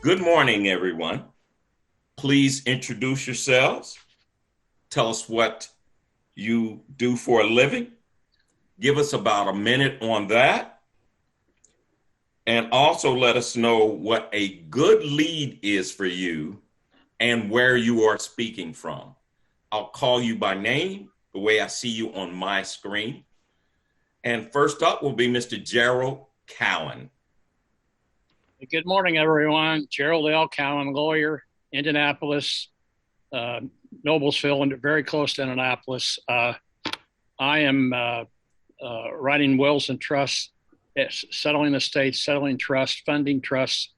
Good morning, everyone. Please introduce yourselves. Tell us what you do for a living. Give us about a minute on that. And also let us know what a good lead is for you and where you are speaking from. I'll call you by name, the way I see you on my screen. And first up will be Mr. Gerald Cowan. Good morning, everyone. Gerald L. Cowan, lawyer, Indianapolis, Noblesville, and very close to Indianapolis. I am writing wills and trusts, settling estates, settling trusts, funding trusts,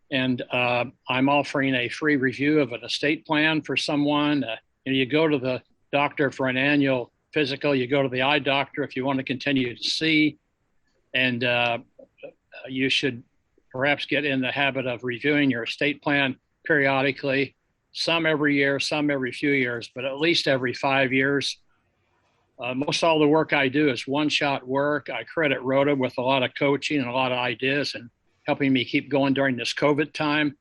and I'm offering a free review of an estate plan for someone. You go to the doctor for an annual physical. You go to the eye doctor if you want to continue to see, and you should perhaps get in the habit of reviewing your estate plan periodically, some every year, some every few years, but at least every 5 years. Most all the work I do is one-shot work. I credit Rhoda with a lot of coaching and a lot of ideas and helping me keep going during this COVID time.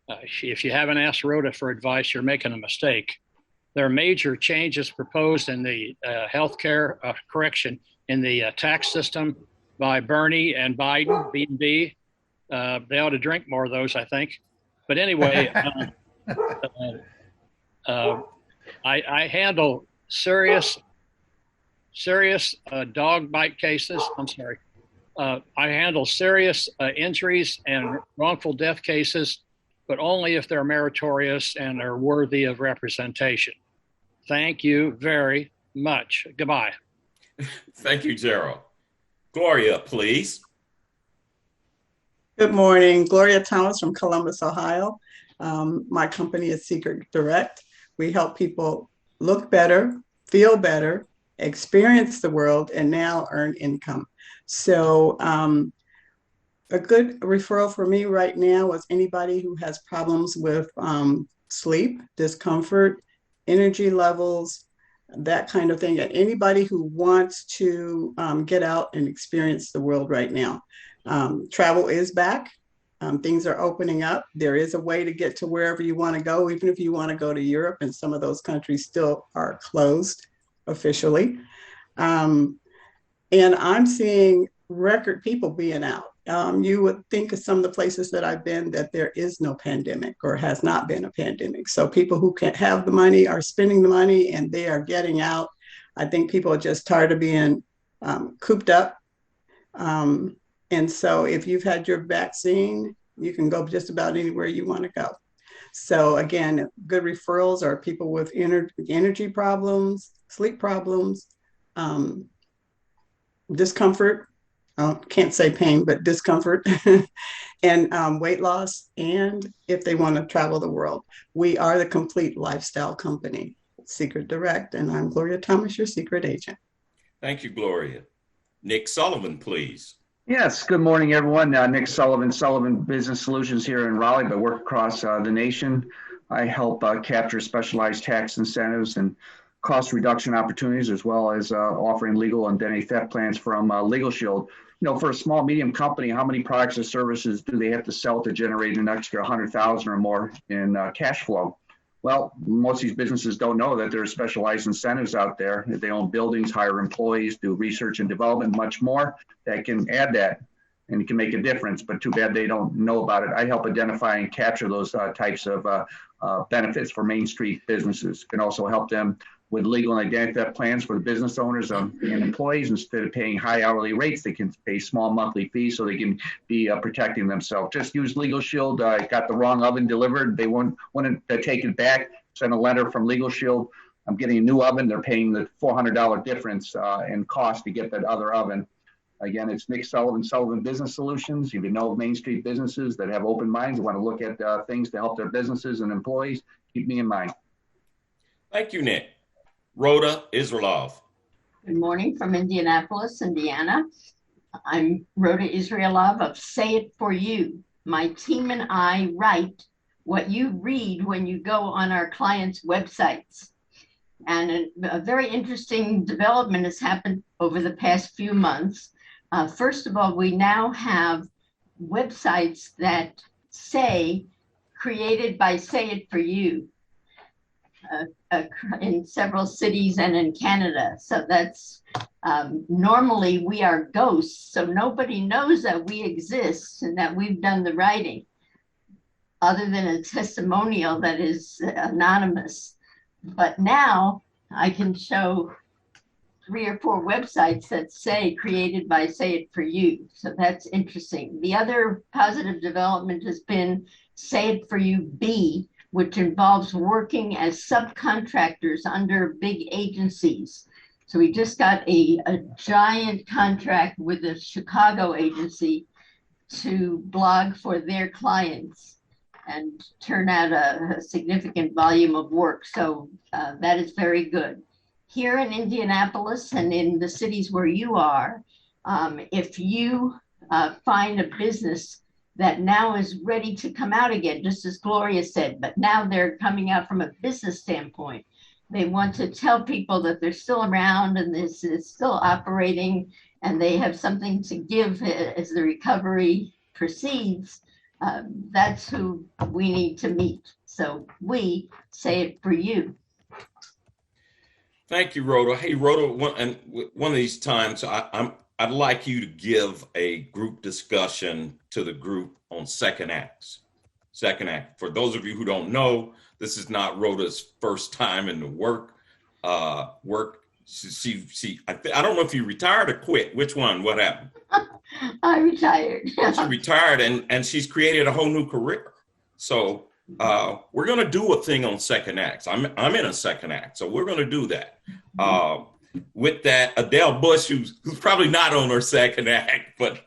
If you haven't asked Rhoda for advice, you're making a mistake. There are major changes proposed in the in the tax system by Bernie and Biden, B&B. They ought to drink more of those, I think. But anyway, I handle serious dog bite cases. I'm sorry. I handle serious injuries and wrongful death cases, but only if they're meritorious and are worthy of representation. Thank you very much. Goodbye. Thank you, Gerald. Gloria, please. Good morning, Gloria Thomas from Columbus, Ohio. My company is Secret Direct. We help people look better, feel better, experience the world, and now earn income. So a good referral for me right now is anybody who has problems with sleep, discomfort, energy levels, that kind of thing, and anybody who wants to get out and experience the world right now. Travel is back. Things are opening up. There is a way to get to wherever you want to go, even if you want to go to Europe, and some of those countries still are closed officially. And I'm seeing record people being out. You would think of some of the places that I've been that there is no pandemic or has not been a pandemic. So people who can't have the money are spending the money and they are getting out. I think people are just tired of being cooped up. And so if you've had your vaccine, you can go just about anywhere you want to go. So again, good referrals are people with energy problems, sleep problems, discomfort. Can't say pain, but discomfort, and weight loss. And if they want to travel the world, we are the complete lifestyle company, Secret Direct. And I'm Gloria Thomas, your secret agent. Thank you, Gloria. Nick Sullivan, please. Yes, good morning, everyone. Nick Sullivan, Sullivan Business Solutions here in Raleigh, but work across the nation. I help capture specialized tax incentives and cost reduction opportunities, as well as offering legal identity theft plans from Legal Shield. You know, for a small, medium company, how many products or services do they have to sell to generate an extra 100,000 or more in cash flow? Well, most of these businesses don't know that there are specialized incentives out there. If they own buildings, hire employees, do research and development, much more, that can add that and it can make a difference. But too bad they don't know about it. I help identify and capture those types of benefits for Main Street businesses. Can also help them with legal and identity theft plans for the business owners and employees. Instead of paying high hourly rates, they can pay small monthly fees so they can be protecting themselves. Just use Legal Shield. I got the wrong oven delivered. They wanted to take it back, send a letter from Legal Shield. I'm getting a new oven. They're paying the $400 difference in cost to get that other oven. Again, it's Nick Sullivan, Sullivan Business Solutions. If you know Main Street businesses that have open minds, want to look at things to help their businesses and employees, keep me in mind. Thank you, Nick. Rhoda Israelov. Good morning from Indianapolis, Indiana. I'm Rhoda Israelov of Say It For You. My team and I write what you read when you go on our clients' websites. And a very interesting development has happened over the past few months. First of all, we now have websites that Say, created by Say It For You, in several cities and in Canada. So that's normally we are ghosts, so nobody knows that we exist and that we've done the writing, other than a testimonial that is anonymous. But now I can show 3 or 4 websites that say created by Say It For You. So that's interesting. The other positive development has been Say It For You B, which involves working as subcontractors under big agencies. So we just got a giant contract with a Chicago agency to blog for their clients and turn out a significant volume of work. So that is very good. Here in Indianapolis and in the cities where you are, if you find a business that now is ready to come out again, just as Gloria said, but now they're coming out from a business standpoint. They want to tell people that they're still around and this is still operating and they have something to give as the recovery proceeds. That's who we need to meet. So we Say It For You. Thank you, Rhoda. Hey, Rhoda, one of these times I'd like you to give a group discussion to the group on second acts. Second act. For those of you who don't know, this is not Rhoda's first time in the work. I don't know if you retired or quit. Which one? What happened? I retired. She retired, and she's created a whole new career. So we're going to do a thing on second acts. I'm in a second act, so we're going to do that. With that, Adele Bush, who's probably not on her second act, but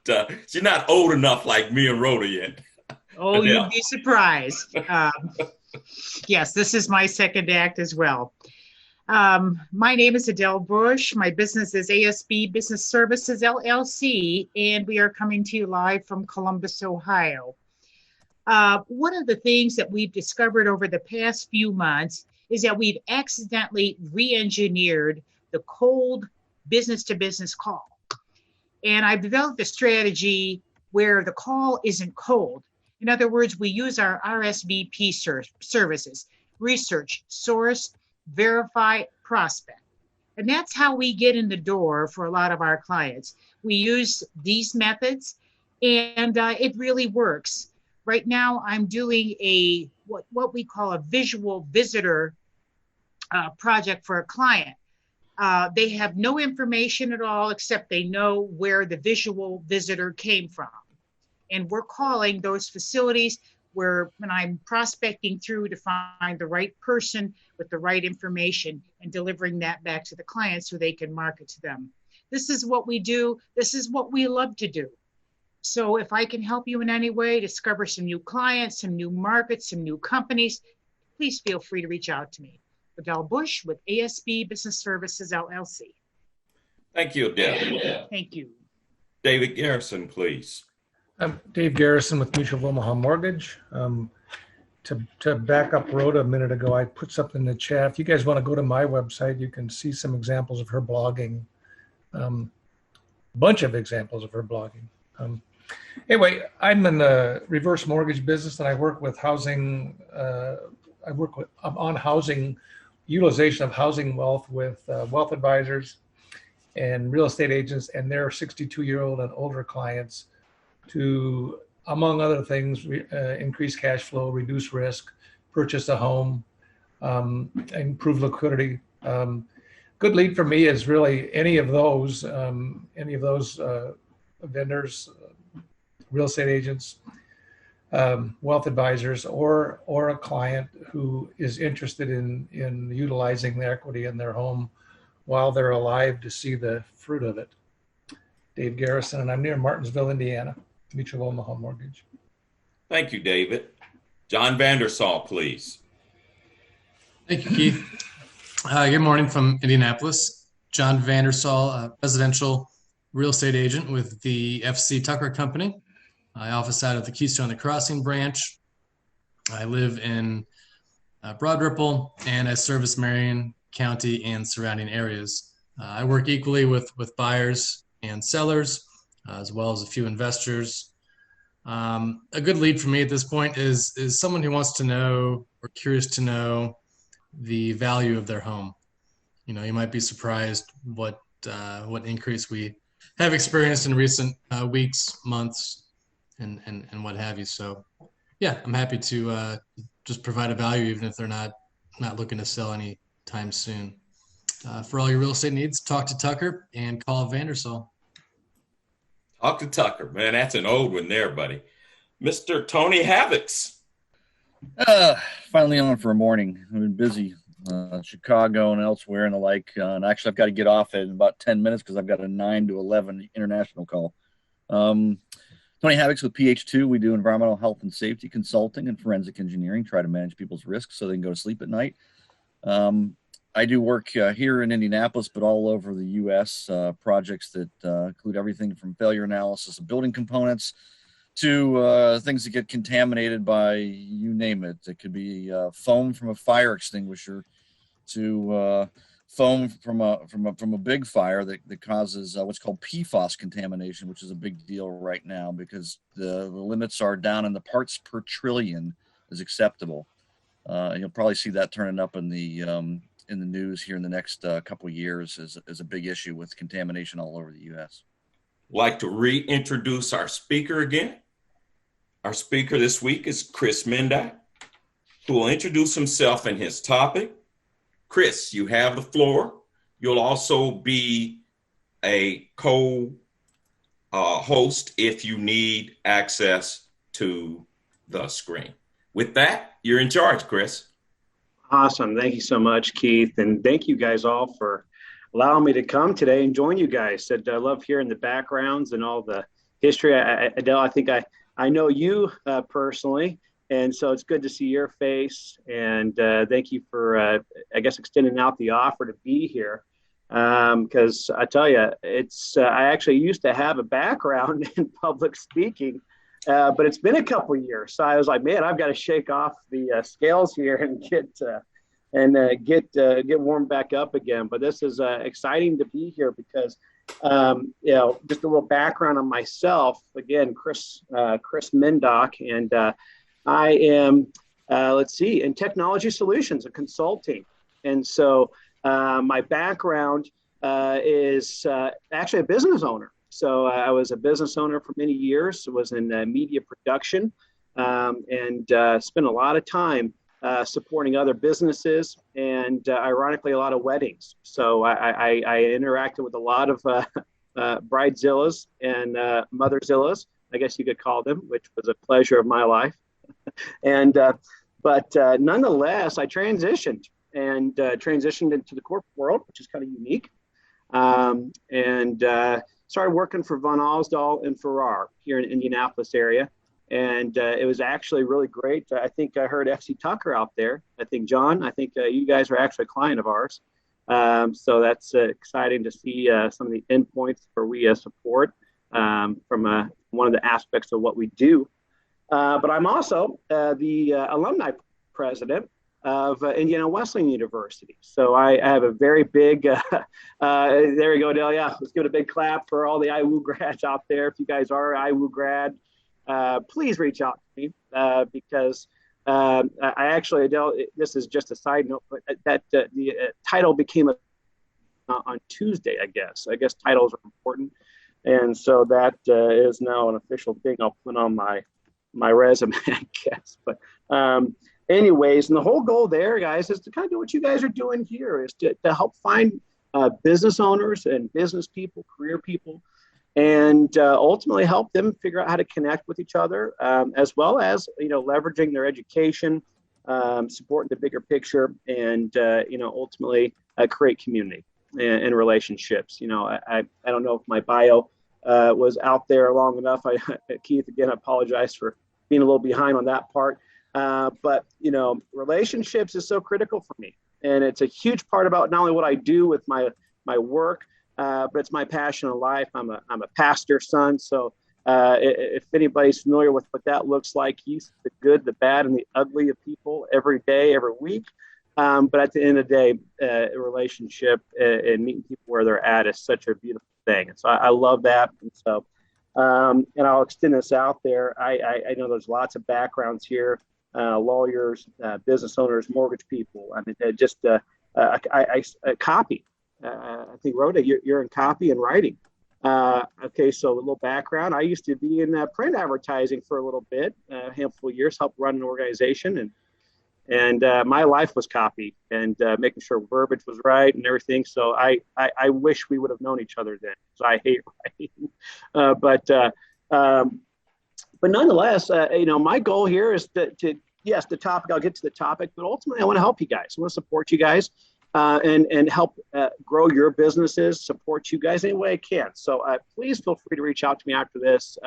she's not old enough like me and Rhoda yet. Oh, Adele. You'd be surprised. Yes, this is my second act as well. My name is Adele Bush. My business is ASB Business Services, LLC, and we are coming to you live from Columbus, Ohio. One of the things that we've discovered over the past few months is that we've accidentally re-engineered the cold business-to-business call. And I've developed a strategy where the call isn't cold. In other words, we use our RSVP services: research, source, verify, prospect. And that's how we get in the door for a lot of our clients. We use these methods and it really works. Right now, I'm doing what we call a visual visitor project for a client. They have no information at all except they know where the visual visitor came from. And we're calling those facilities when I'm prospecting through to find the right person with the right information and delivering that back to the client so they can market to them. This is what we do. This is what we love to do. So if I can help you in any way, discover some new clients, some new markets, some new companies, please feel free to reach out to me. Adele Bush with ASB Business Services, LLC. Thank you, Adele. Thank you. David Garrison, please. I'm Dave Garrison with Mutual of Omaha Mortgage. To back up Rhoda a minute ago, I put something in the chat. If you guys want to go to my website, you can see some examples of her blogging. Bunch of examples of her blogging. Anyway, I'm in the reverse mortgage business, and I work with housing. On housing, utilization of housing wealth with wealth advisors and real estate agents and their 62-year-old and older clients to, among other things, increase cash flow, reduce risk, purchase a home, improve liquidity. Good lead for me is really any of those vendors, real estate agents, wealth advisors, or a client who is interested in utilizing the equity in their home while they're alive to see the fruit of it. Dave Garrison, and I'm near Martinsville, Indiana. Mutual of Omaha Mortgage. Thank you, David. John Vandersall, please. Thank you, Keith. Good morning from Indianapolis. John Vandersall, a residential real estate agent with the FC Tucker Company. I office out of the Keystone and the Crossing branch. I live in Broad Ripple, and I service Marion County and surrounding areas. I work equally with buyers and sellers, as well as a few investors. A good lead for me at this point is someone who wants to know or curious to know the value of their home. You know, you might be surprised what increase we have experienced in recent weeks, months, and what have you. So, yeah, I'm happy to just provide a value, even if they're not looking to sell anytime soon. For all your real estate needs, talk to Tucker and call Vandersall. Talk to Tucker, man. That's an old one there, buddy. Mr. Tony Havocks. Finally on for a morning. I've been busy, Chicago and elsewhere and the like. And actually, I've got to get off in about 10 minutes because I've got a 9 to 11 international call. Tony Havocks with PH2. We do environmental health and safety consulting and forensic engineering, try to manage people's risks so they can go to sleep at night. I do work here in Indianapolis, but all over the U.S., projects that include everything from failure analysis of building components to things that get contaminated by you name it. It could be foam from a fire extinguisher to foam from a big fire that causes what's called PFAS contamination, which is a big deal right now because the limits are down in the parts per trillion is acceptable. You'll probably see that turning up in the news here in the next couple of years as a big issue with contamination all over the U.S. Like to reintroduce our speaker again. Our speaker this week is Chris Mindach, who will introduce himself and his topic. Chris, you have the floor. You'll also be a co-host if you need access to the screen. With that, you're in charge, Chris. Awesome. Thank you so much, Keith. And thank you guys all for allowing me to come today and join you guys. I love hearing the backgrounds and all the history. Adele, I think I know you personally, and so it's good to see your face. And thank you for, I guess, extending out the offer to be here. Because I tell you, I actually used to have a background in public speaking, but it's been a couple of years. So I was like, man, I've got to shake off the scales here and get warmed back up again. But this is exciting to be here because, just a little background on myself. Again, Chris Mindach, and I am, in technology solutions and consulting. And so my background is actually a business owner. So I was a business owner for many years, was in media production, and spent a lot of time supporting other businesses and ironically, a lot of weddings. So I interacted with a lot of bridezillas and motherzillas, I guess you could call them, which was a pleasure of my life. But nonetheless, I transitioned into the corporate world, which is kind of unique. Started working for Ausdall and Farrar here in Indianapolis area. And it was actually really great. I think I heard FC Tucker out there. I think, John, you guys are actually a client of ours. So that's exciting to see some of the endpoints where we support from one of the aspects of what we do. But I'm also the alumni president of Indiana Wesleyan University. So I have a very big, there we go, Dale. Yeah, let's give it a big clap for all the IWU grads out there. If you guys are IWU grad, please reach out to me because I actually, Adele, this is just a side note, but that the title became on Tuesday, I guess. I guess titles are important. And so that is now an official thing I'll put on my resume, I guess. But anyways, and the whole goal there, guys, is to kind of do what you guys are doing here, is to help find business owners and business people, career people, and ultimately help them figure out how to connect with each other, as well as, leveraging their education, supporting the bigger picture, and, ultimately create community and relationships. I don't know if my bio was out there long enough. Keith, again, I apologize for being a little behind on that part. But relationships is so critical for me. And it's a huge part about not only what I do with my work, but it's my passion in life. I'm a pastor's son. So if anybody's familiar with what that looks like, he's the good, the bad, and the ugly of people every day, every week. But at the end of the day, a relationship and meeting people where they're at is such a beautiful thing. And so I love that. And so And I'll extend this out there. I know there's lots of backgrounds here, lawyers, business owners, mortgage people. I mean, just copy. I think, Rhoda, you're in copy and writing. Okay, so a little background. I used to be in print advertising for a little bit, a handful of years, helped run an organization, and my life was copy and making sure verbiage was right and everything. So I wish we would have known each other then, because I hate writing. But nonetheless, my goal here is to yes, the topic. I'll get to the topic, but ultimately, I want to help you guys. I want to support you guys. And help grow your businesses, support you guys any way I can. So please feel free to reach out to me after this.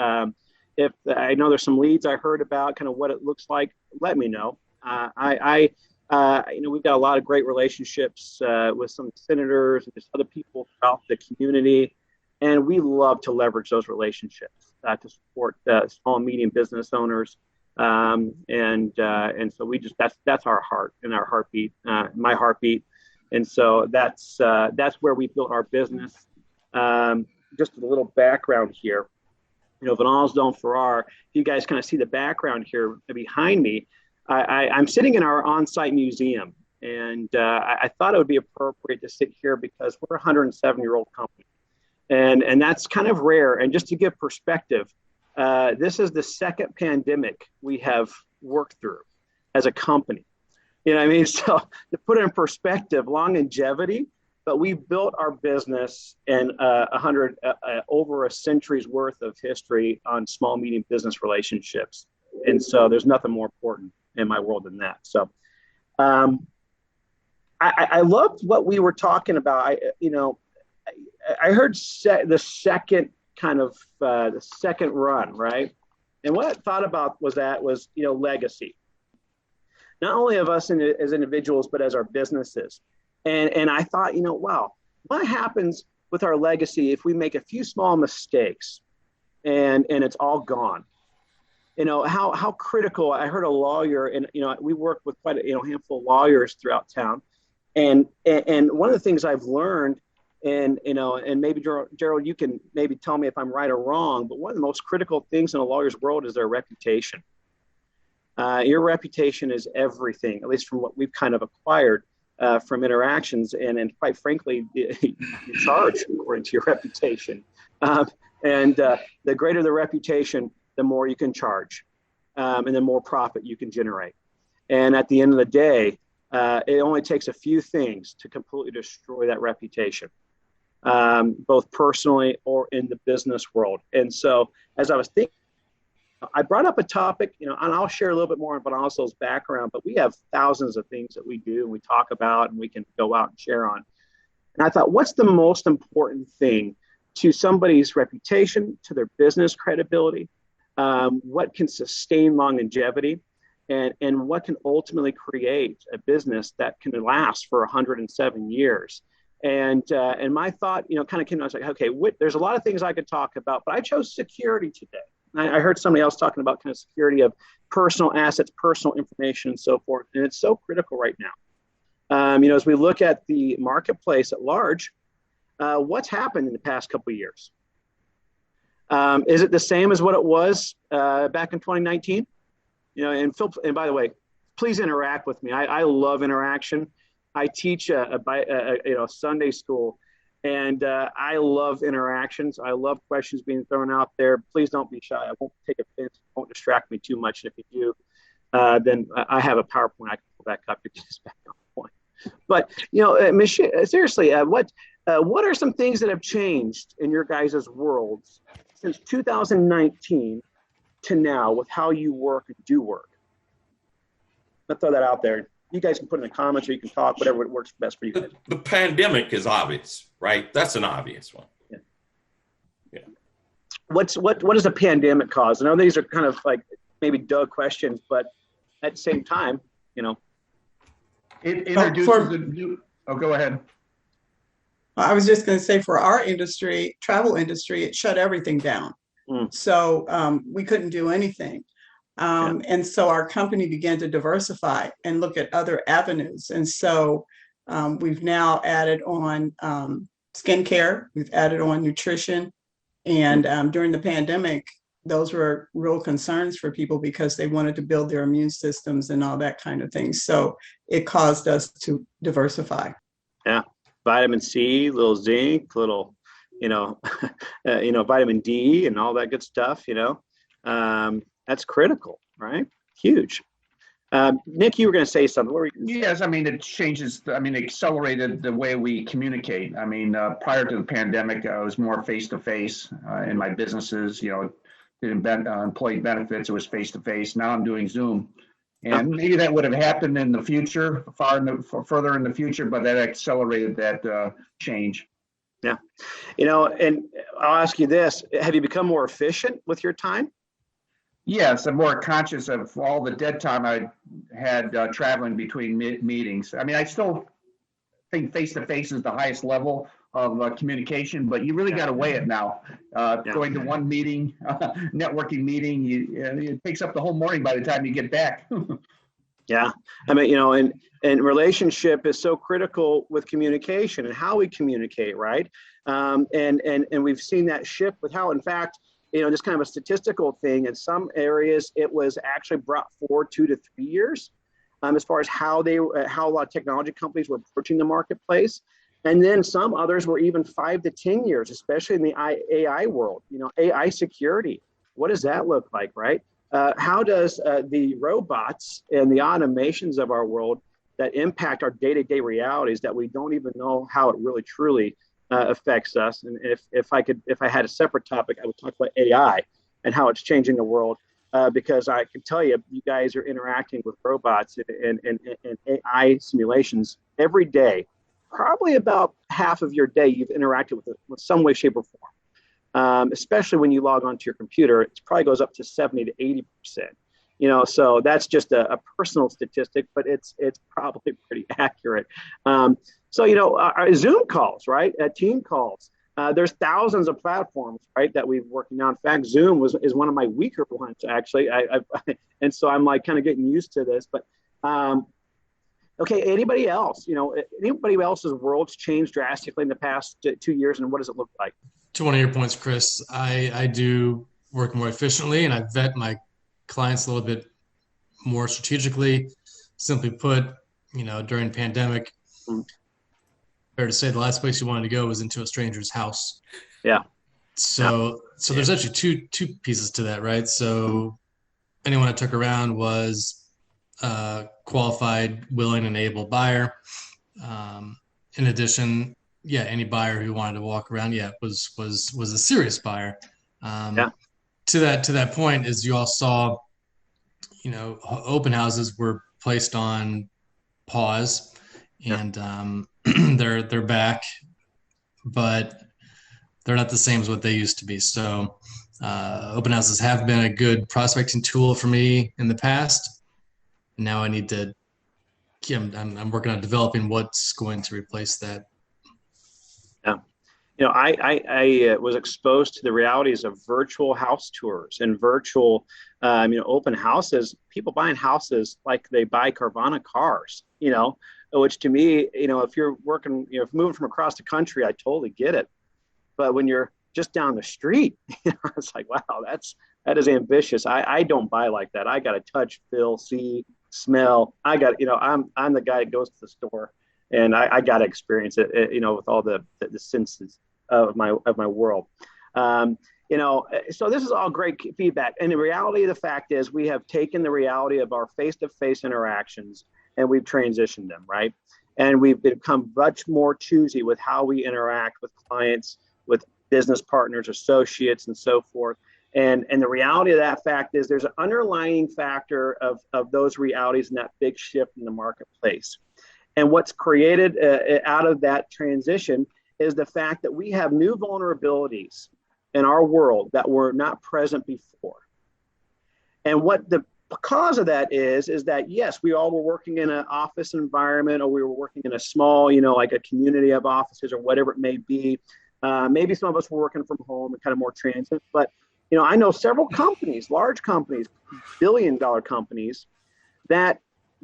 If I know there's some leads I heard about, kind of what it looks like, let me know. We've got a lot of great relationships with some senators and just other people throughout the community, and we love to leverage those relationships to support small and medium business owners. And so we just that's our heart and our heartbeat, my heartbeat. And so that's where we built our business. Just a little background here. Van Ausdall and Farrar, if you guys kind of see the background here behind me, I'm sitting in our on-site museum. And I thought it would be appropriate to sit here because we're a 107-year-old company. And that's kind of rare. And just to give perspective, this is the second pandemic we have worked through as a company. You know what I mean? So to put it in perspective, longevity, but we built our business in over a century's worth of history on small, medium business relationships. And so there's nothing more important in my world than that. So I loved what we were talking about. I heard the second kind of the second run, right? And what I thought about was legacy. Not only of us as individuals, but as our businesses. And I thought, wow, what happens with our legacy if we make a few small mistakes and it's all gone? How critical. I heard a lawyer, and we work with quite a handful of lawyers throughout town. And one of the things I've learned, and maybe Gerald, you can maybe tell me if I'm right or wrong, but one of the most critical things in a lawyer's world is their reputation. Your reputation is everything, at least from what we've kind of acquired from interactions. And quite frankly, you charge according to your reputation. And the greater the reputation, the more you can charge, and the more profit you can generate. And at the end of the day, it only takes a few things to completely destroy that reputation, both personally or in the business world. And so as I was thinking, I brought up a topic, and I'll share a little bit more on Van Ausdall's background, but we have thousands of things that we do and we talk about and we can go out and share on. And I thought, what's the most important thing to somebody's reputation, to their business credibility? What can sustain longevity? And what can ultimately create a business that can last for 107 years? And my thought, kind of came. I was like, okay, there's a lot of things I could talk about, but I chose security today. I heard somebody else talking about kind of security of personal assets, personal information, and so forth, and it's so critical right now. As we look at the marketplace at large, what's happened in the past couple of years? Is it the same as what it was back in 2019? And Phil, and by the way, please interact with me. I love interaction. I teach a Sunday school, and I love interactions. I love questions being thrown out there. Please don't be shy. I won't take offense. It won't distract me too much. If you do, then I have a PowerPoint I can pull back up to get this back on point. But Michelle, seriously, what are some things that have changed in your guys' worlds since 2019 to now with how you work and do work? I'll throw that out there. You guys can put in the comments, or you can talk, whatever works best for you guys. The pandemic is obvious, right? That's an obvious one. Yeah. What does a pandemic cause? I know these are kind of like maybe Doug questions, but at the same time, it introduces a new. Oh, go ahead. I was just going to say, for our industry, travel industry, it shut everything down. So we couldn't do anything. And so our company began to diversify and look at other avenues. And so we've now added on skincare, we've added on nutrition, And during the pandemic, those were real concerns for people because they wanted to build their immune systems and all that kind of thing. So it caused us to diversify. Yeah, vitamin C, little zinc, little, vitamin D, and all that good stuff. That's critical, right? Huge. Nick, you were going to say something. Yes, it changes. Accelerated the way we communicate. Prior to the pandemic, I was more face-to-face in my businesses. Did employee benefits, it was face-to-face. Now I'm doing Zoom. And maybe that would have happened in the future, further in the future, but that accelerated that change. Yeah. And I'll ask you this, have you become more efficient with your time? Yes, I'm more conscious of all the dead time I had traveling between meetings. I still think face-to-face is the highest level of communication, but you really got to weigh it now. Going to one meeting, networking meeting, it takes up the whole morning by the time you get back. Yeah. And relationship is so critical with communication and how we communicate, right? And we've seen that shift with how, in fact, just kind of a statistical thing. In some areas, it was actually brought forward 2 to 3 years as far as how a lot of technology companies were approaching the marketplace. And then some others were even 5 to 10 years, especially in the AI world. AI security. What does that look like, right? How does the robots and the automations of our world that impact our day-to-day realities that we don't even know how it really truly affects us? And if I had a separate topic, I would talk about AI and how it's changing the world. Because I can tell you, you guys are interacting with robots and AI simulations every day. Probably about half of your day you've interacted with it with some way, shape, or form. Especially when you log onto your computer, it probably goes up to 70 to 80%. So that's just a personal statistic, but it's probably pretty accurate. Our Zoom calls, right? Team calls. There's thousands of platforms, right, that we've working on. In fact, Zoom is one of my weaker ones, actually. And so I'm like kind of getting used to this. But okay, anybody else? Anybody else's world's changed drastically in the past 2 years, and what does it look like? To one of your points, Chris, I do work more efficiently, and I vet my clients a little bit more strategically. Simply put, during pandemic, fair to say the last place you wanted to go was into a stranger's house. Yeah. So there's actually two pieces to that, right? So anyone I took around was qualified, willing, and able buyer. In addition, any buyer who wanted to walk around, was a serious buyer. To that point, as you all saw, open houses were placed on pause, and they're back, but they're not the same as what they used to be. So open houses have been a good prospecting tool for me in the past. Now I need to, I'm working on developing what's going to replace that. Yeah. I was exposed to the realities of virtual house tours and virtual, open houses, people buying houses like they buy Carvana cars, which to me, if you're working, if moving from across the country, I totally get it. But when you're just down the street, it's like, wow, that is ambitious. I don't buy like that. I got to touch, feel, see, smell. I got, I'm the guy that goes to the store, and I got to experience it, with all the senses of my world. So this is all great feedback. And the reality of the fact is we have taken the reality of our face-to-face interactions and we've transitioned them, right? And we've become much more choosy with how we interact with clients, with business partners, associates, and so forth. And the reality of that fact is there's an underlying factor of those realities and that big shift in the marketplace. And what's created out of that transition is the fact that we have new vulnerabilities in our world that were not present before. And what the cause of that is that, yes, we all were working in an office environment, or we were working in a small, like a community of offices or whatever it may be. Maybe some of us were working from home and kind of more transit, but I know several companies, large companies, billion-dollar companies that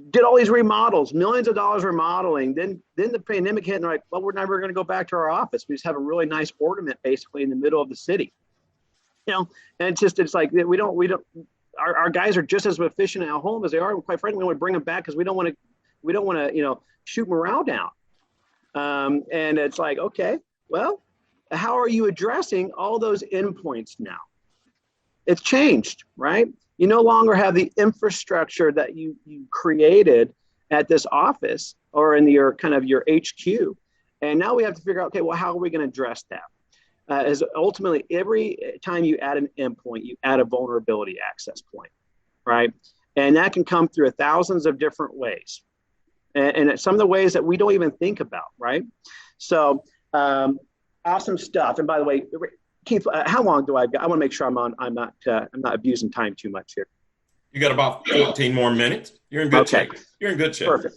did all these remodels, millions of dollars remodeling. Then the pandemic hit, and they're like, well, we're never going to go back to our office. We just have a really nice ornament basically in the middle of the city. And it's like we don't. Our guys are just as efficient at home as they are. And quite frankly, we want to bring them back because we don't want to shoot morale down. And it's like, okay, well, how are you addressing all those endpoints now? It's changed, right? You no longer have the infrastructure that you created at this office or in your HQ. And now we have to figure out, okay, well, how are we going to address that? As ultimately, every time you add an endpoint, you add a vulnerability access point, right? And that can come through thousands of different ways. And some of the ways that we don't even think about, right? So awesome stuff. And by the way, Keith, how long do I got? I want to make sure I'm not abusing time too much here. You got about 14 more minutes. You're in good shape. You're in good shape. Perfect.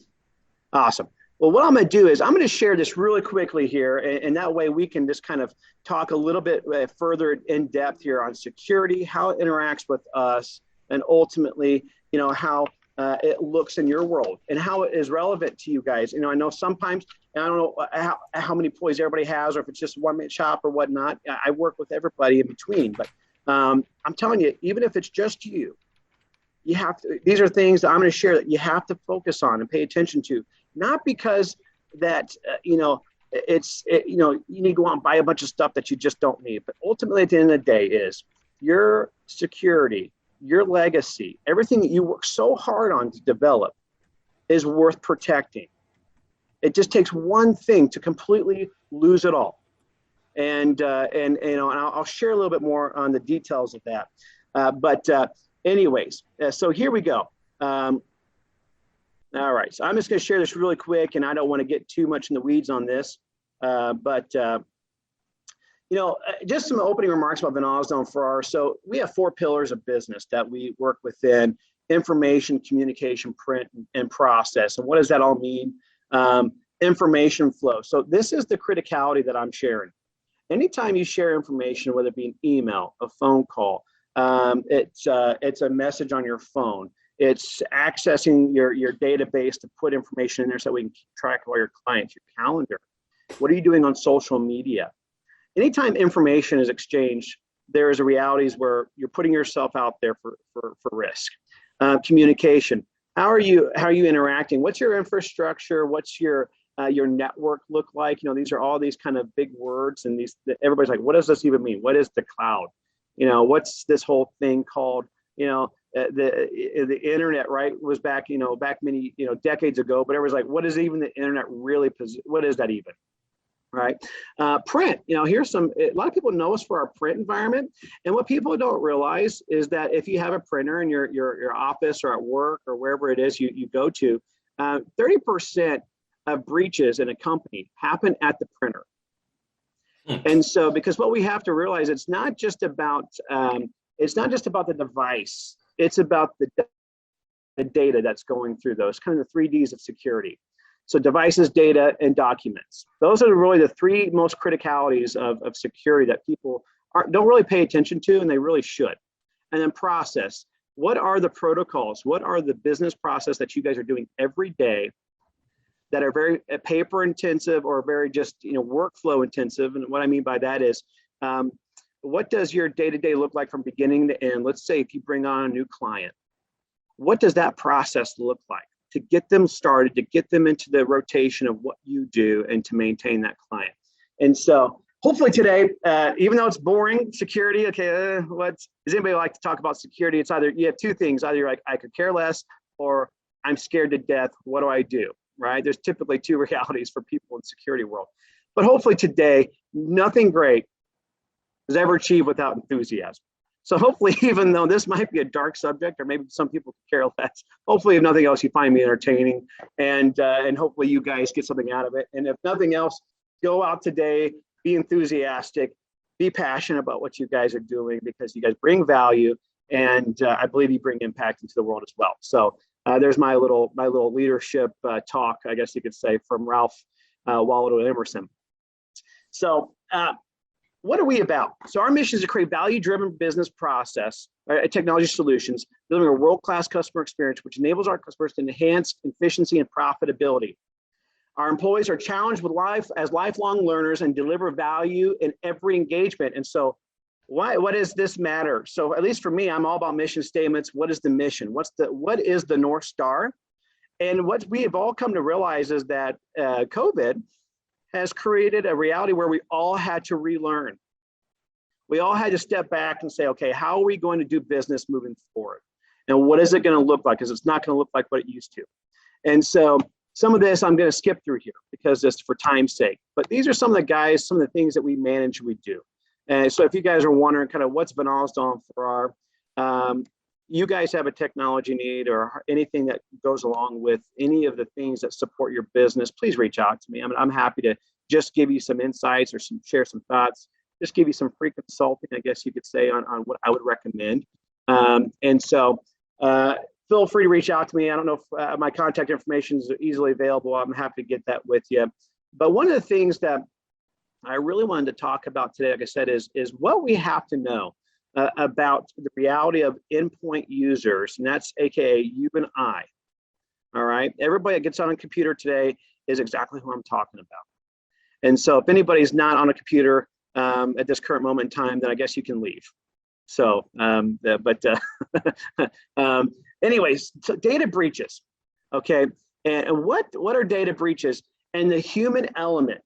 Awesome. Well, what I'm going to do is I'm going to share this really quickly here, and that way we can just kind of talk a little bit further in depth here on security, how it interacts with us, and ultimately, how it looks in your world and how it is relevant to you guys. I know sometimes, and I don't know how many employees everybody has, or if it's just a one-man shop or whatnot. I work with everybody in between, but I'm telling you, even if it's just you have to. These are things that I'm going to share that you have to focus on and pay attention to. Not because that, you need to go out and buy a bunch of stuff that you just don't need. But ultimately, at the end of the day, is your security, your legacy, everything that you work so hard on to develop is worth protecting. It just takes one thing to completely lose it all. And I'll share a little bit more on the details of that. Anyways, so here we go. All right, so I'm just going to share this really quick, and I don't want to get too much in the weeds on this, just some opening remarks about Ausdall and Farrar. So we have 4 pillars of business that we work within: information, communication, print, and process. And what does that all mean? Information flow. So this is the criticality that I'm sharing. Anytime you share information, whether it be an email, a phone call, it's a message on your phone. It's accessing your database to put information in there so we can keep track of all your clients, your calendar. What are you doing on social media? Anytime information is exchanged, there's a realities where you're putting yourself out there for risk. Communication. How are you interacting? What's your infrastructure? What's your network look like? These are all these kind of big words, and everybody's like, what does this even mean? What is the cloud? What's this whole thing called? The internet, right, was back many decades ago, but everyone's like, what is even the internet really? What is that even? Right? Print. Here's a lot of people know us for our print environment, and what people don't realize is that if you have a printer in your office or at work or wherever it is you go to, 30% of breaches in a company happen at the printer. And so, because what we have to realize, it's not just about the device. It's about the data that's going through those, kind of the 3 Ds of security. So devices, data, and documents. Those are really the 3 most criticalities of security that people don't really pay attention to, and they really should. And then process. What are the protocols? What are the business process that you guys are doing every day that are very paper intensive or very just workflow intensive? And what I mean by that is, what does your day-to-day look like from beginning to end? Let's say if you bring on a new client, what does that process look like to get them started, to get them into the rotation of what you do and to maintain that client? And so hopefully today, even though it's boring, security, okay, does anybody like to talk about security? It's either you have 2 things, either you're like, I could care less, or I'm scared to death. What do I do? Right? There's typically 2 realities for people in the security world. But hopefully today, nothing great is ever achieved without enthusiasm. So hopefully, even though this might be a dark subject, or maybe some people could care less, hopefully, if nothing else, you find me entertaining, and hopefully you guys get something out of it. And if nothing else, go out today, be enthusiastic, be passionate about what you guys are doing, because you guys bring value, and I believe you bring impact into the world as well. So there's my little leadership talk, I guess you could say, from Ralph Waldo Emerson. So what are we about? So our mission is to create value-driven business process, technology solutions, delivering a world-class customer experience, which enables our customers to enhance efficiency and profitability. Our employees are challenged with life as lifelong learners and deliver value in every engagement. And so what does this matter? So at least for me, I'm all about mission statements. What is the mission? What is the North Star? And what we have all come to realize is that COVID has created a reality where we all had to relearn. We all had to step back and say, okay, how are we going to do business moving forward? And what is it going to look like? Because it's not going to look like what it used to. And so some of this I'm going to skip through here because it's for time's sake. But these are some of the guys, some of the things that we manage, we do. And so if you guys are wondering kind of what's Van Ausdall and Farrar, you guys have a technology need or anything that goes along with any of the things that support your business, please reach out to me. I'm happy to just give you some insights or share some thoughts, just give you some free consulting, I guess you could say, on what I would recommend. And so feel free to reach out to me. I don't know if my contact information is easily available. I'm happy to get that with you. But one of the things that I really wanted to talk about today, like I said, is what we have to know about the reality of endpoint users, and that's AKA you and I. All right, everybody that gets on a computer today is exactly who I'm talking about. And so if anybody's not on a computer at this current moment in time, then I guess you can leave. So, anyways, so data breaches, okay, and what are data breaches and the human element?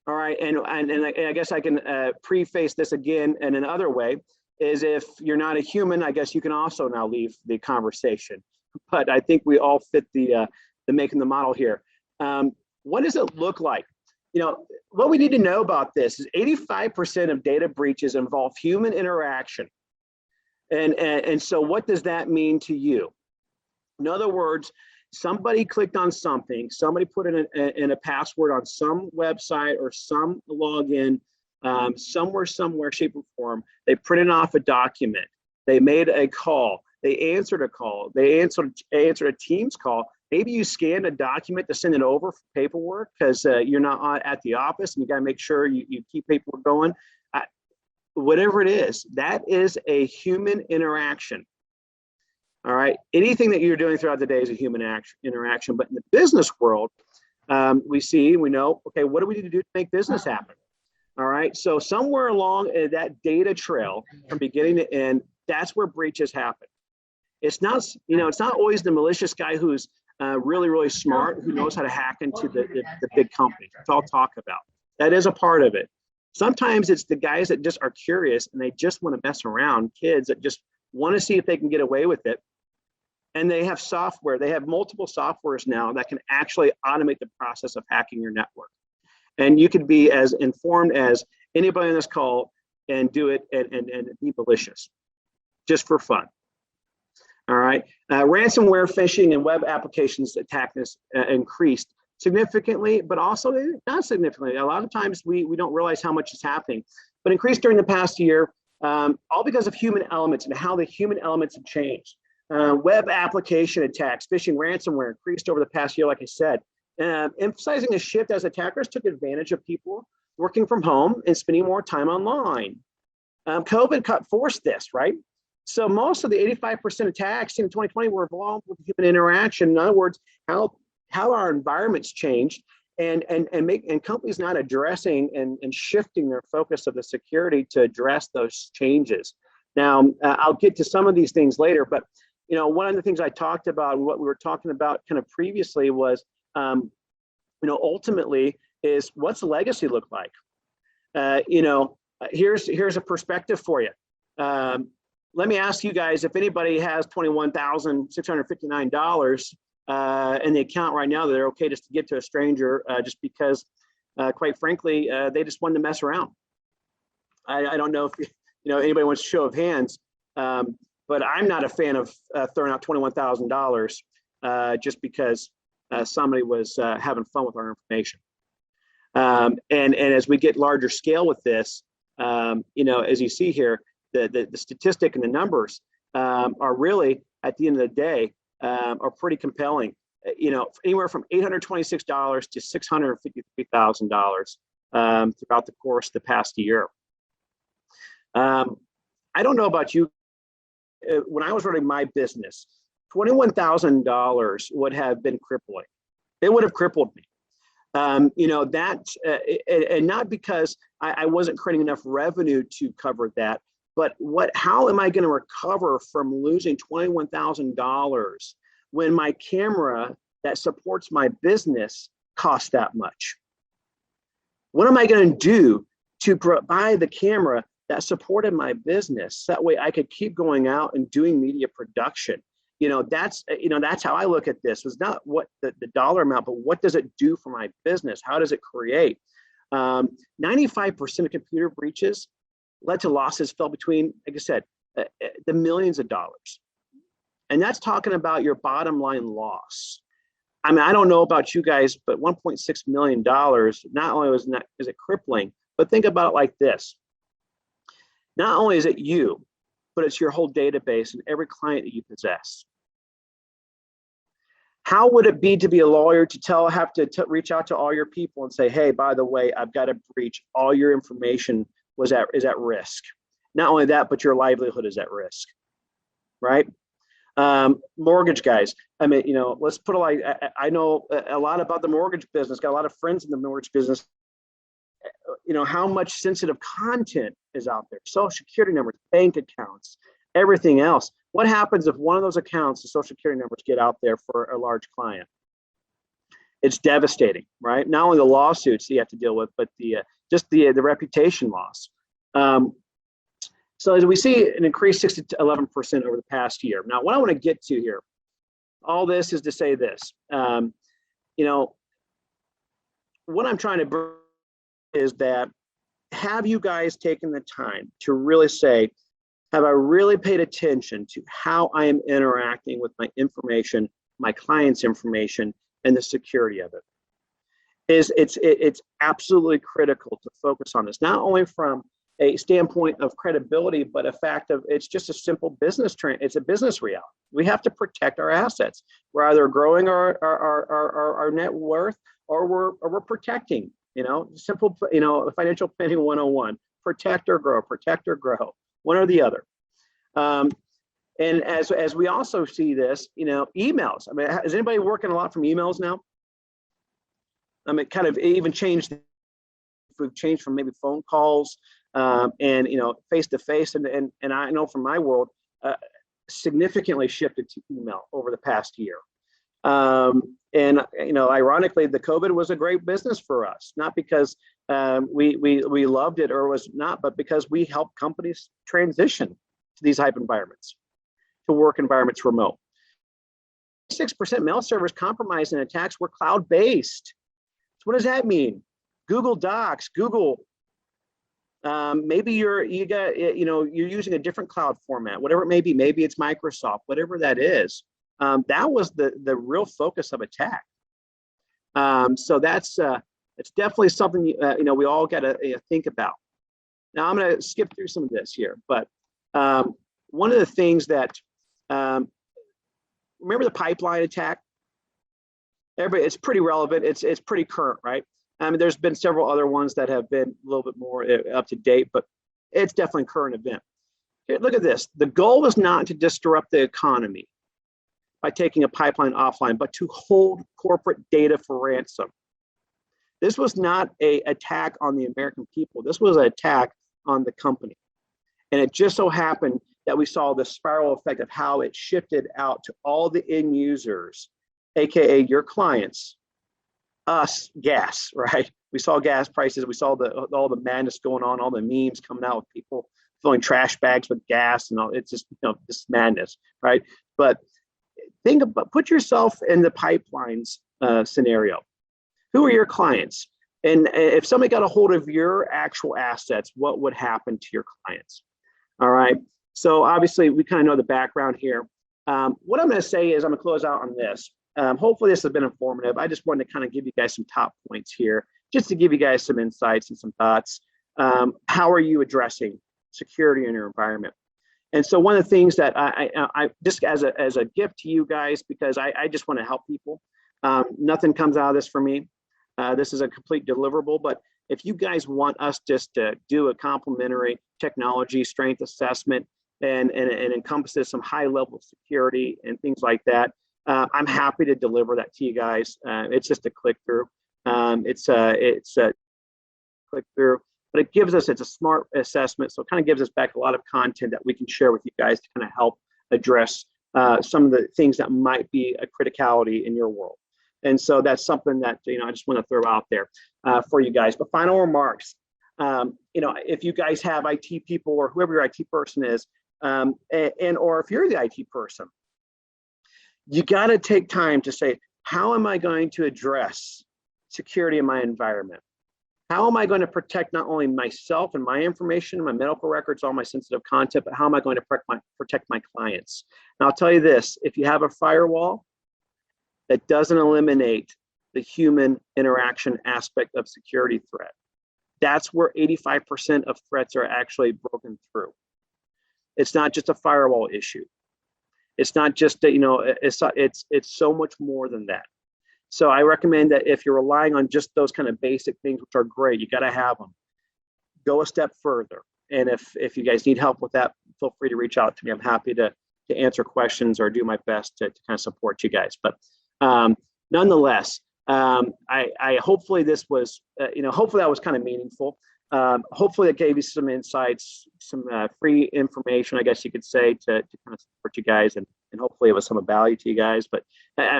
All right, and I guess I can preface this again in another way. Is if you're not a human, I guess you can also now leave the conversation. But I think we all fit the making the model here. What does it look like? You know, what we need to know about this is 85% of data breaches involve human interaction. And so what does that mean to you? In other words, somebody clicked on something, somebody put in a password on some website or some login, somewhere, shape or form. They printed off a document. They made a call. They answered a call. They answered a Teams call. Maybe you scanned a document to send it over for paperwork because you're not at the office and you got to make sure you keep paperwork going. Whatever it is, that is a human interaction. All right. Anything that you're doing throughout the day is a human interaction. But in the business world, we know, okay, what do we need to do to make business happen? All right. So somewhere along that data trail from beginning to end, that's where breaches happen. It's not, it's not always the malicious guy who's really, really smart, who knows how to hack into the big company. That's all I'll talk about. That is a part of it. Sometimes it's the guys that just are curious and they just want to mess around, kids that just want to see if they can get away with it. And they have software. They have multiple softwares now that can actually automate the process of hacking your network. And you could be as informed as anybody on this call and do it and be malicious, just for fun. All right. Ransomware, phishing, and web applications attacks increased significantly, but also not significantly. A lot of times we don't realize how much is happening, but increased during the past year, all because of human elements and how the human elements have changed. Web application attacks, phishing, ransomware increased over the past year, like I said, emphasizing a shift as attackers took advantage of people working from home and spending more time online. COVID forced this, right? So most of the 85% attacks in 2020 were involved with human interaction. In other words, how our environments changed and companies not addressing and shifting their focus of the security to address those changes. Now, I'll get to some of these things later, but one of the things I talked about, what we were talking about kind of previously was, ultimately is what's the legacy look like? Here's a perspective for you. Let me ask you guys if anybody has $21,659 in the account right now that they're okay just to give to a stranger just because, quite frankly, they just wanted to mess around. I don't know if anybody wants a show of hands, but I'm not a fan of throwing out $21,000 just because somebody was having fun with our information. And as we get larger scale with this, as you see here, the statistic and the numbers are really, at the end of the day, are pretty compelling. Anywhere from $826 to $653,000 throughout the course of the past year. I don't know about you. When I was running my business, $21,000 would have been crippling. It would have crippled me. You know, that, and not because I wasn't creating enough revenue to cover that, but how am I going to recover from losing $21,000 when my camera that supports my business costs that much? What am I going to do to buy the camera that supported my business? That way I could keep going out and doing media production. You know, that's how I look at this. It's not what the dollar amount, but what does it do for my business? How does it create? 95% of computer breaches led to losses fell between, like I said, the millions of dollars. And that's talking about your bottom line loss. I mean, I don't know about you guys, but $1.6 million, not only is it crippling, but think about it like this. Not only is it you, but it's your whole database and every client that you possess. How would it be to be a lawyer to have to reach out to all your people and say, hey, by the way, I've got a breach. All your information is at risk. Not only that, but your livelihood is at risk, right? Mortgage guys. I mean, you know, let's put it like, I know a lot about the mortgage business, got a lot of friends in the mortgage business. You know, how much sensitive content is out there, social security numbers, bank accounts, everything else. What happens if one of those accounts, the social security numbers, get out there for a large client? It's devastating, right? Not only the lawsuits you have to deal with, but just the reputation loss. So as we see an increase 6 to 11% over the past year. Now, what I want to get to here, all this is to say this. You know, what I'm trying to bring is that, have you guys taken the time to really say, have I really paid attention to how I am interacting with my information, my client's information, and the security of it? It's absolutely critical to focus on this, not only from a standpoint of credibility, but a fact of it's just a simple business trend. It's a business reality. We have to protect our assets. We're either growing our net worth, or we're protecting. You know, simple, you know, financial planning 101, protect or grow, one or the other. And as we also see this, you know, emails. I mean, is anybody working a lot from emails now? I mean, kind of even changed. We've changed from maybe phone calls and, you know, face to face. And I know from my world, significantly shifted to email over the past year. And, you know, ironically, the COVID was a great business for us, not because we loved it or was not, but because we helped companies transition to these type environments, to work environments remote. 6% mail servers compromised in attacks were cloud-based. So what does that mean? Google Docs, Google, maybe you're using a different cloud format, whatever it may be. Maybe it's Microsoft, whatever that is. That was the real focus of attack. So that's it's definitely something you know, we all got to think about. Now I'm going to skip through some of this here, but one of the things that remember the pipeline attack? It's pretty relevant. It's pretty current, right? I mean, there's been several other ones that have been a little bit more up to date, but it's definitely a current event. Okay, look at this. The goal was not to disrupt the economy by taking a pipeline offline, but to hold corporate data for ransom. This was not an attack on the American people. This was an attack on the company. And it just so happened that we saw the spiral effect of how it shifted out to all the end users, AKA your clients, us, gas, right? We saw gas prices. We saw all the madness going on, all the memes coming out with people filling trash bags with gas and all. It's just, you know, this madness, right? But think about, put yourself in the pipelines scenario. Who are your clients? And if somebody got a hold of your actual assets, what would happen to your clients? All right. So obviously we kind of know the background here. What I'm going to say is I'm going to close out on this. Hopefully this has been informative. I just wanted to kind of give you guys some top points here, just to give you guys some insights and some thoughts. How are you addressing security in your environment? And so one of the things that I just as a gift to you guys, because I just want to help people. Nothing comes out of this for me. This is a complete deliverable, but if you guys want us just to do a complimentary technology strength assessment and encompasses some high level security and things like that, I'm happy to deliver that to you guys. It's just a click through. It's a click through, but it's a smart assessment. So it kind of gives us back a lot of content that we can share with you guys to kind of help address some of the things that might be a criticality in your world. And so that's something that, I just want to throw out there for you guys. But final remarks, if you guys have IT people or whoever your IT person is, or if you're the IT person, you got to take time to say, how am I going to address security in my environment? How am I going to protect not only myself and my information, my medical records, all my sensitive content, but how am I going to protect my clients? And I'll tell you this, if you have a firewall that doesn't eliminate the human interaction aspect of security threat, that's where 85% of threats are actually broken through. It's not just a firewall issue. It's not just, it's so much more than that. So I recommend that if you're relying on just those kind of basic things, which are great, you got to have them, go a step further. And if you guys need help with that, feel free to reach out to me. I'm happy to answer questions or do my best to kind of support you guys. But nonetheless, I hopefully this was, hopefully that was kind of meaningful. Hopefully it gave you some insights, some free information, I guess you could say, to kind of support you guys, and hopefully it was some value to you guys. But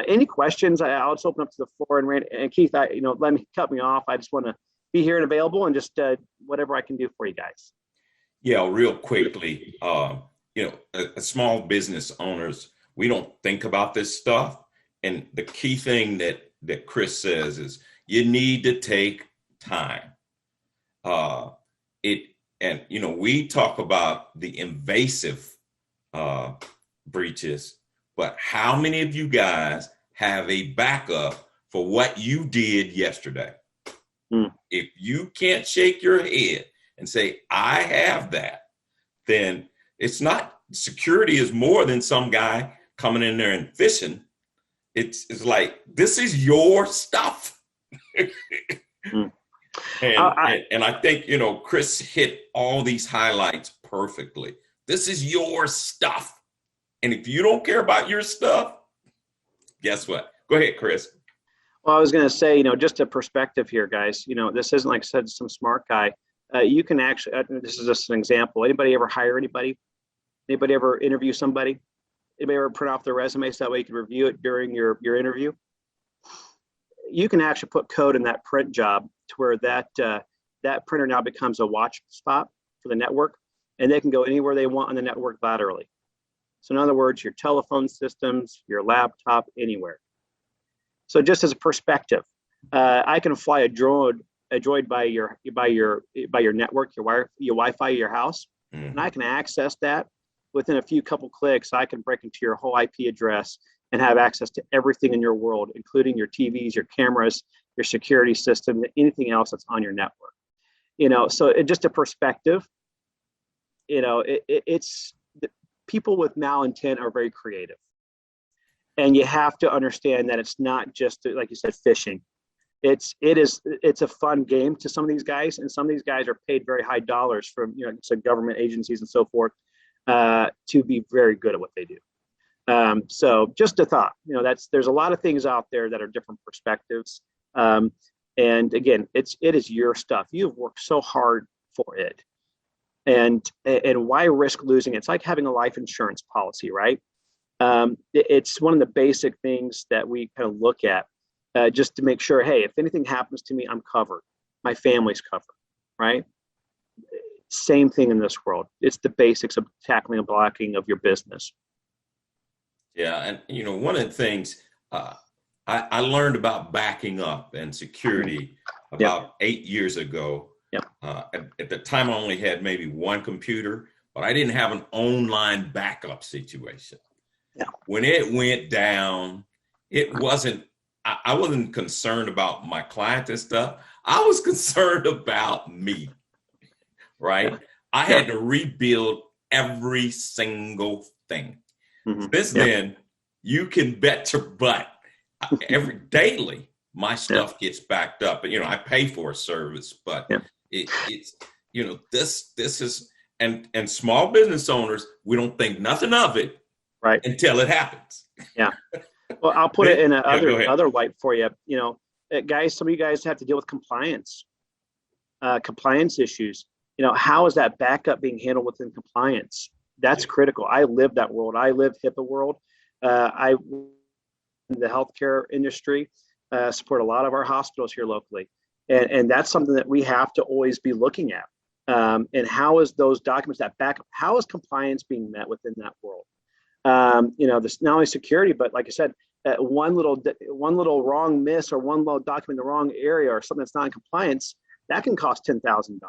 any questions, I'll just open up to the floor. And Keith, cut me off. I just want to be here and available, and just whatever I can do for you guys. Yeah, real quickly, small business owners, we don't think about this stuff. And the key thing that Chris says is you need to take time. We talk about the invasive breaches, but how many of you guys have a backup for what you did yesterday? If you can't shake your head and say, I have that, then it's not, security is more than some guy coming in there and fishing. It's like, this is your stuff. And I think, Chris hit all these highlights perfectly. This is your stuff. And if you don't care about your stuff, guess what? Go ahead, Chris. Well, I was going to say, just a perspective here, guys. This isn't, like I said, some smart guy. You can actually, this is just an example. Anybody ever hire anybody? Anybody ever interview somebody? Anybody ever print off their resume so that way you can review it during your interview? You can actually put code in that print job to where that printer now becomes a watch spot for the network, and they can go anywhere they want on the network laterally. So in other words, your telephone systems, your laptop, anywhere. So just as a perspective, I can fly a droid by your network, your Wi-Fi, your house, and I can access that within a couple clicks. I can break into your whole IP address and have access to everything in your world, including your TVs, your cameras, your security system, anything else that's on your network. So just a perspective, it's people with malintent are very creative. And you have to understand that it's not just, like you said, phishing. It's a fun game to some of these guys, and some of these guys are paid very high dollars from government agencies and so forth to be very good at what they do. So just a thought, there's a lot of things out there that are different perspectives. And again, it is your stuff. You've worked so hard for it. And why risk losing it? It's like having a life insurance policy, right? It's one of the basic things that we kind of look at just to make sure, hey, if anything happens to me, I'm covered. My family's covered, right? Same thing in this world. It's the basics of tackling and blocking of your business. Yeah, and one of the things I learned about backing up and security about 8 years ago. At the time, I only had maybe one computer, but I didn't have an online backup situation. When it went down, I wasn't concerned about my clients and stuff. I was concerned about me, right? I had to rebuild every single thing. Since then, you can bet your butt daily my stuff gets backed up. I pay for a service, but it's this is, and small business owners, we don't think nothing of it until it happens. Well, I'll put it in other light for you. guys, some of you guys have to deal with compliance issues. How is that backup being handled within compliance? That's critical. I live that world. I live HIPAA world. I in the healthcare industry, support a lot of our hospitals here locally. And that's something that we have to always be looking at. And how is those documents, that backup, how is compliance being met within that world? This not only security, but like I said, one little wrong miss or one little document in the wrong area or something that's not in compliance, that can cost $10,000.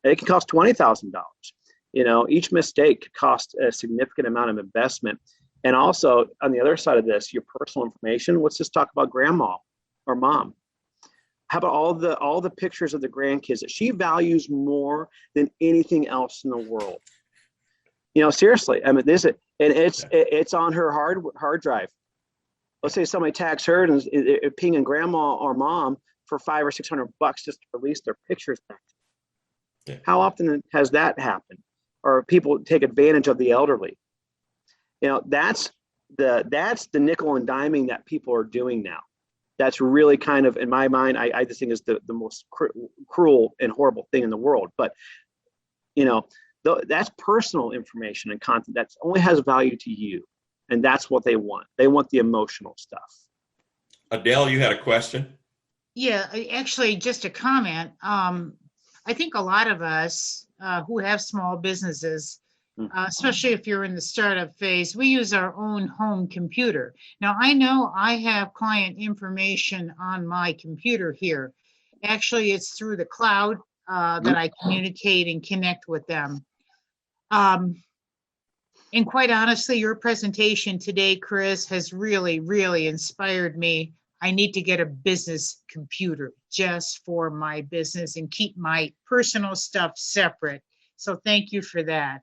It can cost $20,000. Each mistake could cost a significant amount of investment. And also on the other side of this, your personal information. Let's just talk about grandma or mom. How about all the pictures of the grandkids that she values more than anything else in the world? Seriously. I mean, it's on her hard drive. Let's say somebody tags her and is pinging grandma or mom for $500 or $600 just to release their pictures back. Yeah. How often has that happened? Or people take advantage of the elderly? That's the nickel and diming that people are doing now. That's really kind of, in my mind, I just think is the most cruel and horrible thing in the world. But, that's personal information and content that only has value to you. And that's what they want. They want the emotional stuff. Adele, you had a question? Yeah, actually, just a comment. I think a lot of us who have small businesses, especially if you're in the startup phase, we use our own home computer. Now, I know I have client information on my computer here. Actually, it's through the cloud that I communicate and connect with them. And quite honestly, your presentation today, Chris, has really, really inspired me. I need to get a business computer just for my business and keep my personal stuff separate. So thank you for that.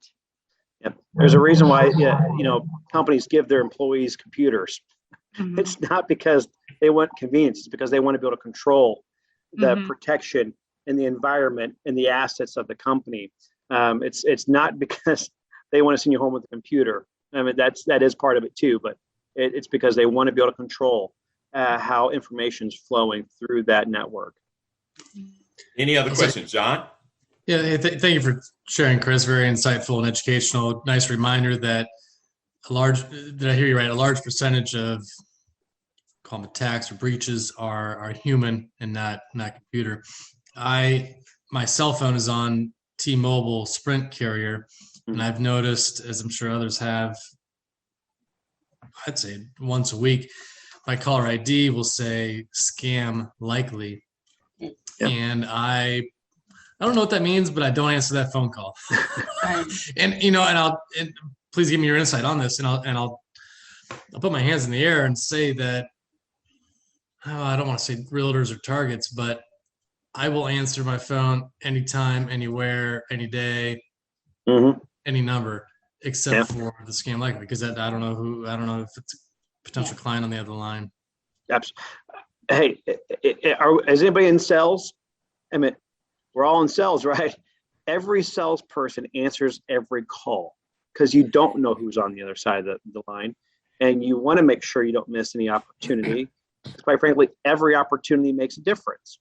Yep. There's a reason why companies give their employees computers. Mm-hmm. It's not because they want convenience. It's because they want to be able to control the protection and the environment and the assets of the company. It's not because they want to send you home with a computer. I mean, that is part of it too, but it's because they want to be able to control how information is flowing through that network. Any other questions, John? Yeah, thank you for sharing, Chris. Very insightful and educational. Nice reminder that did I hear you right? A large percentage of, call them attacks or breaches are human and not computer. My cell phone is on T-Mobile Sprint carrier, and I've noticed, as I'm sure others have, I'd say once a week, my caller ID will say scam likely. Yep. And I don't know what that means, but I don't answer that phone call. And please give me your insight on this, and I'll put my hands in the air and say that I don't want to say realtors or targets, but I will answer my phone anytime, anywhere, any day, any number, except for the scam likely, because I don't know if it's a potential client on the other line. Hey, is anybody in sales? I mean, we're all in sales, right? Every salesperson answers every call because you don't know who's on the other side of the line, and you want to make sure you don't miss any opportunity. Quite frankly, every opportunity makes a difference.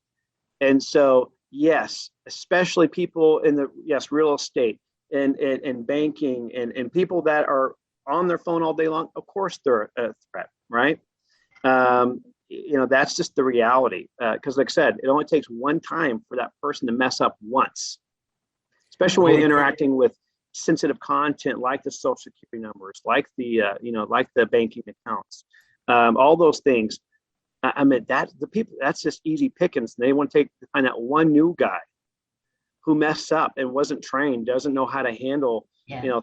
And so, yes, especially people in real estate and banking and people that are on their phone all day long, of course they're a threat, right? That's just the reality. Because like I said, it only takes one time for that person to mess up once, especially when you're interacting with sensitive content like the social security numbers, like the banking accounts, all those things. I mean, that's just easy pickings. They want to find that one new guy who messed up and wasn't trained, doesn't know how to handle,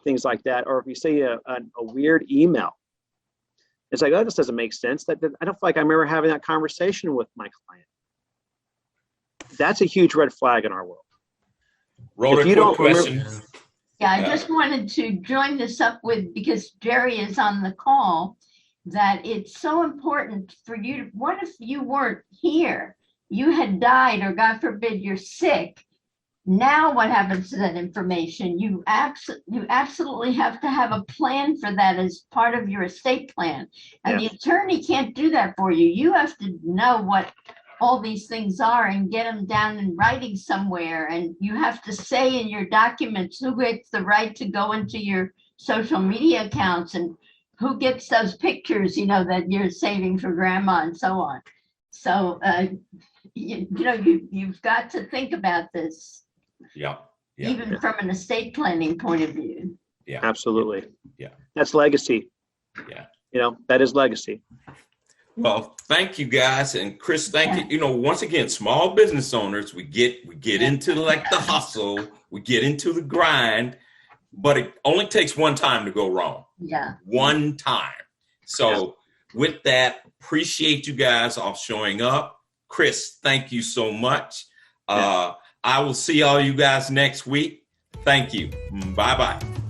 things like that. Or if you say a weird email, it's like, oh, this doesn't make sense. I don't feel like I remember having that conversation with my client. That's a huge red flag in our world. I just wanted to join this up with, because Jerry is on the call, that it's so important for you. What if you weren't here? You had died, or God forbid, you're sick. Now what happens to that information? You absolutely have to have a plan for that as part of your estate plan. And the attorney can't do that for you. You have to know what all these things are and get them down in writing somewhere. And you have to say in your documents who gets the right to go into your social media accounts and who gets those pictures, that you're saving for grandma and so on. So, you've got to think about this. Yeah. Even from an estate planning point of view. Yeah, absolutely. Yeah. That's legacy. Yeah. That is legacy. Well, thank you guys. And Chris, thank you. Once again, small business owners, we get into like the hustle, we get into the grind, but it only takes one time to go wrong. Yeah. One time. So with that, appreciate you guys all showing up. Chris, thank you so much. I will see all you guys next week. Thank you. Bye-bye.